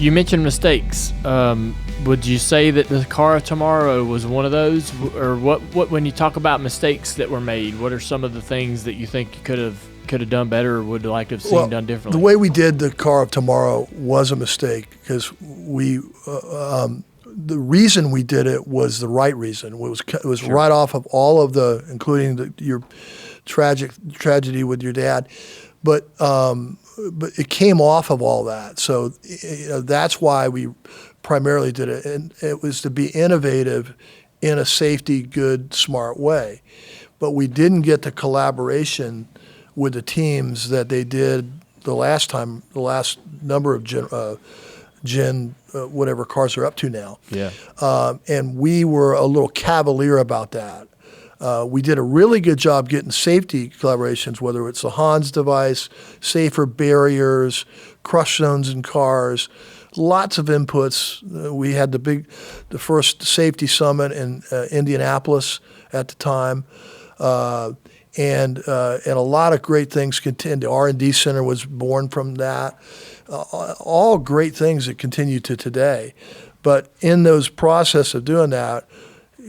You mentioned mistakes. Would you say that the car of tomorrow was one of those, or what? When you talk about mistakes that were made, what are some of the things that you think you could have done better, or would like to have seen done differently? The way we did the car of tomorrow was a mistake because we. The reason we did it was the right reason. It was Sure. right off of all of including your tragedy with your dad, but it came off of all that. So that's why we primarily did it, and it was to be innovative in a safety, good, smart way. But we didn't get the collaboration with the teams that they did the last number of whatever cars are up to now. Yeah. And we were a little cavalier about that. We did a really good job getting safety collaborations, whether it's the Hans device, safer barriers, crush zones in cars, lots of inputs. We had the first safety summit in Indianapolis at the time. And a lot of great things continued. The R&D Center was born from that. All great things that continue to today. But in those process of doing that,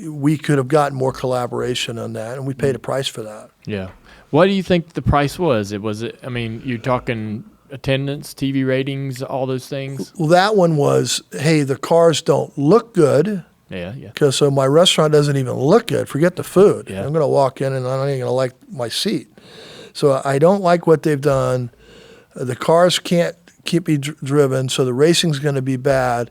we could have gotten more collaboration on that, and we paid a price for that. Yeah. What do you think the price was? I mean, you're talking attendance, TV ratings, all those things? Well, that one was, hey, the cars don't look good. Yeah. Because so my restaurant doesn't even look good. Forget the food. Yeah. I'm going to walk in and I'm not even going to like my seat. So I don't like what they've done. The cars can't keep me driven, so the racing's going to be bad.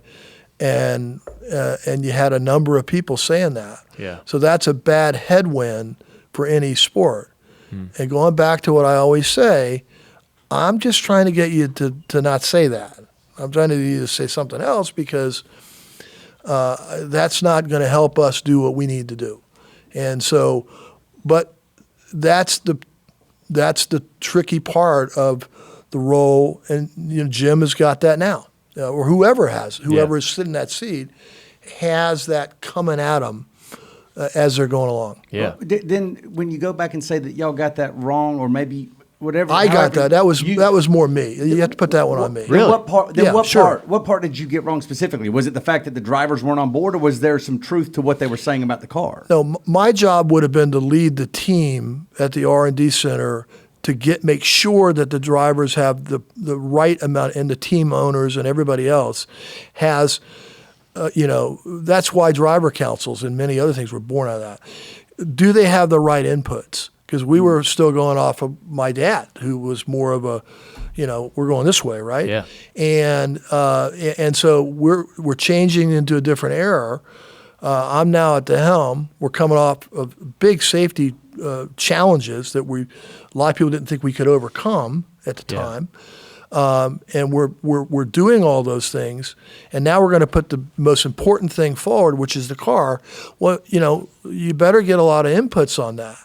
And you had a number of people saying that. Yeah. So that's a bad headwind for any sport. And going back to what I always say, I'm just trying to get you to not say that. I'm trying to get you to say something else because that's not going to help us do what we need to do. And so, but that's the tricky part of the role, and Jim has got that now. Or whoever is sitting in that seat has that coming at them as they're going along. Yeah. Well, then when you go back and say that y'all got that wrong, or maybe whatever. I got that. That was more me. You have to put that one on me. Really? What part did you get wrong specifically? Was it the fact that the drivers weren't on board, or was there some truth to what they were saying about the car? No, my job would have been to lead the team at the R&D Center to make sure that the drivers have the right amount, and the team owners and everybody else has, that's why driver councils and many other things were born out of that. Do they have the right inputs? Because we were still going off of my dad, who was more of a, we're going this way, right? Yeah. And so we're changing into a different era. I'm now at the helm. We're coming off of big safety challenges that a lot of people didn't think we could overcome at the time. And we're doing all those things, and now we're going to put the most important thing forward, which is the car. Well, you better get a lot of inputs on that.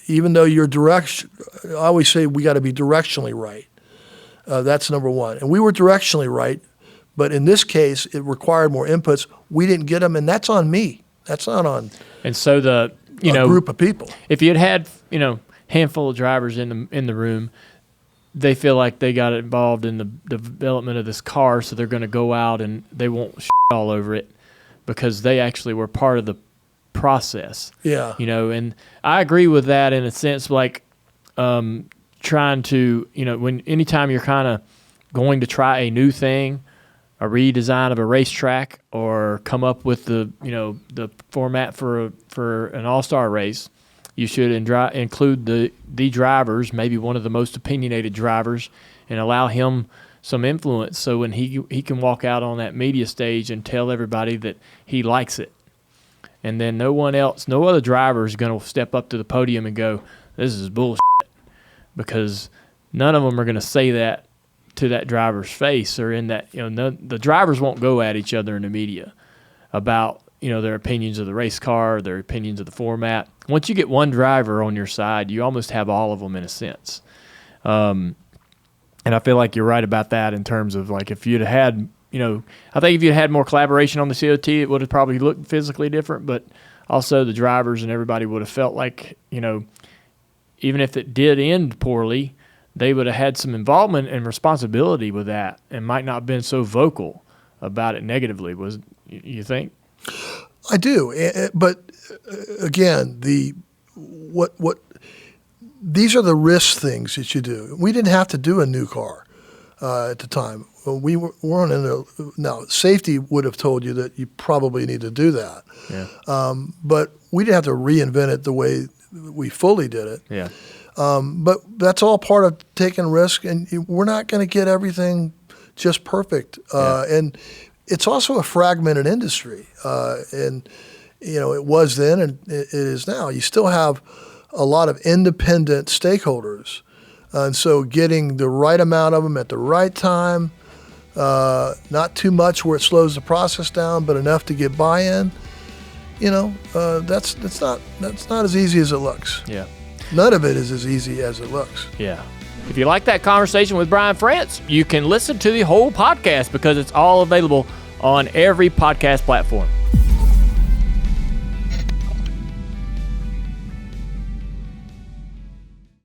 Even though I always say we got to be directionally right. That's number one. And we were directionally right, but in this case, it required more inputs. We didn't get them, and that's on me. That's not on. And so a group of people. If you had handful of drivers in the room, they feel like they got involved in the development of this car, so they're going to go out and they won't shit all over it because they actually were part of the process. Yeah. And I agree with that in a sense, like trying to, anytime you're kind of going to try a new thing, a redesign of a racetrack, or come up with the format for an all-star race, you should include the drivers, maybe one of the most opinionated drivers, and allow him some influence. So when he can walk out on that media stage and tell everybody that he likes it, and then no other driver is going to step up to the podium and go, "This is bullshit," because none of them are going to say that to that driver's face, or in that, the drivers won't go at each other in the media about, their opinions of the race car, their opinions of the format. Once you get one driver on your side, you almost have all of them in a sense. And I feel like you're right about that in terms of, like, if you'd had, I think if you had more collaboration on the COT, it would have probably looked physically different, but also the drivers and everybody would have felt like, even if it did end poorly, they would have had some involvement and responsibility with that, and might not have been so vocal about it negatively. Was you think? I do, but again, what these are the risk things that you do. We didn't have to do a new car at the time. We weren't in a. Now, safety would have told you that you probably need to do that. Yeah. But we didn't have to reinvent it the way we fully did it. Yeah. But that's all part of taking risk, and we're not going to get everything just perfect. And it's also a fragmented industry, and it was then, and it is now. You still have a lot of independent stakeholders, and so getting the right amount of them at the right time, not too much where it slows the process down, but enough to get buy-in. That's not as easy as it looks. Yeah. None of it is as easy as it looks. Yeah. If you like that conversation with Brian France, you can listen to the whole podcast because it's all available on every podcast platform.